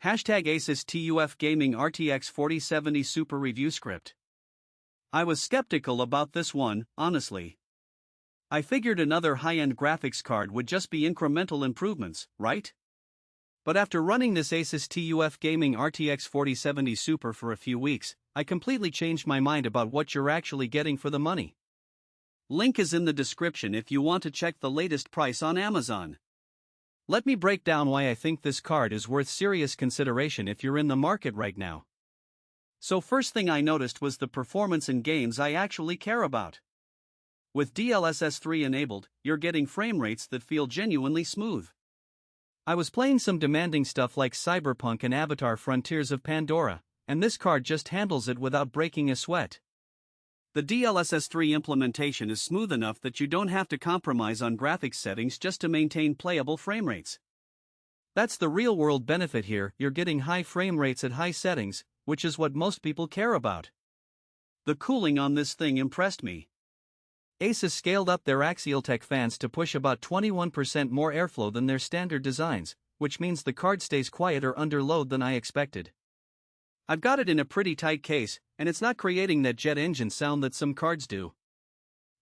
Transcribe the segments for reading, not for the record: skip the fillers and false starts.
Hashtag ASUS TUF Gaming RTX 4070 Super Review Script. I was skeptical about this one, honestly. I figured another high-end graphics card would just be incremental improvements, right? But after running this ASUS TUF Gaming RTX 4070 Super for a few weeks, I completely changed my mind about what you're actually getting for the money. Link is in the description if you want to check the latest price on Amazon. Let me break down why I think this card is worth serious consideration if you're in the market right now. So first thing I noticed was the performance in games I actually care about. With DLSS 3 enabled, you're getting frame rates that feel genuinely smooth. I was playing some demanding stuff like Cyberpunk and Avatar Frontiers of Pandora, and this card just handles it without breaking a sweat. The DLSS 3 implementation is smooth enough that you don't have to compromise on graphics settings just to maintain playable frame rates. That's the real-world benefit here, you're getting high frame rates at high settings, which is what most people care about. The cooling on this thing impressed me. ASUS scaled up their AxialTech fans to push about 21% more airflow than their standard designs, which means the card stays quieter under load than I expected. I've got it in a pretty tight case, and it's not creating that jet engine sound that some cards do.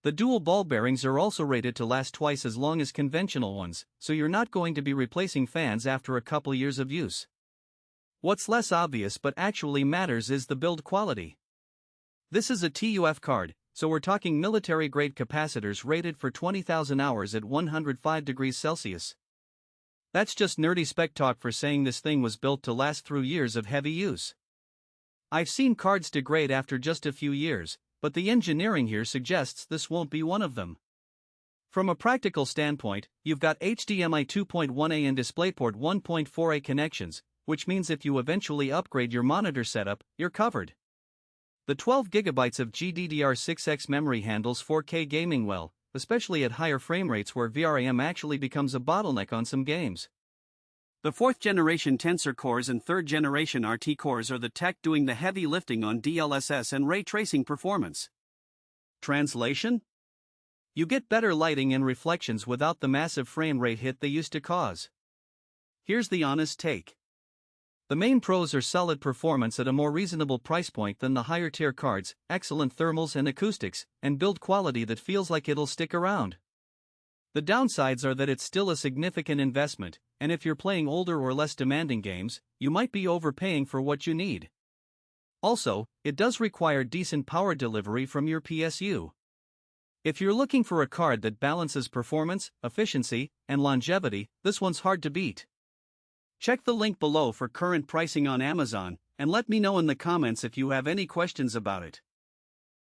The dual ball bearings are also rated to last twice as long as conventional ones, so you're not going to be replacing fans after a couple years of use. What's less obvious but actually matters is the build quality. This is a TUF card, so we're talking military-grade capacitors rated for 20,000 hours at 105 degrees Celsius. That's just nerdy spec talk for saying this thing was built to last through years of heavy use. I've seen cards degrade after just a few years, but the engineering here suggests this won't be one of them. From a practical standpoint, you've got HDMI 2.1A and DisplayPort 1.4A connections, which means if you eventually upgrade your monitor setup, you're covered. The 12GB of GDDR6X memory handles 4K gaming well, especially at higher frame rates where VRAM actually becomes a bottleneck on some games. The 4th generation Tensor cores and 3rd generation RT cores are the tech doing the heavy lifting on DLSS and ray tracing performance. Translation? You get better lighting and reflections without the massive frame rate hit they used to cause. Here's the honest take. The main pros are solid performance at a more reasonable price point than the higher tier cards, excellent thermals and acoustics, and build quality that feels like it'll stick around. The downsides are that it's still a significant investment, and if you're playing older or less demanding games, you might be overpaying for what you need. Also, it does require decent power delivery from your PSU. If you're looking for a card that balances performance, efficiency, and longevity, this one's hard to beat. Check the link below for current pricing on Amazon, and let me know in the comments if you have any questions about it.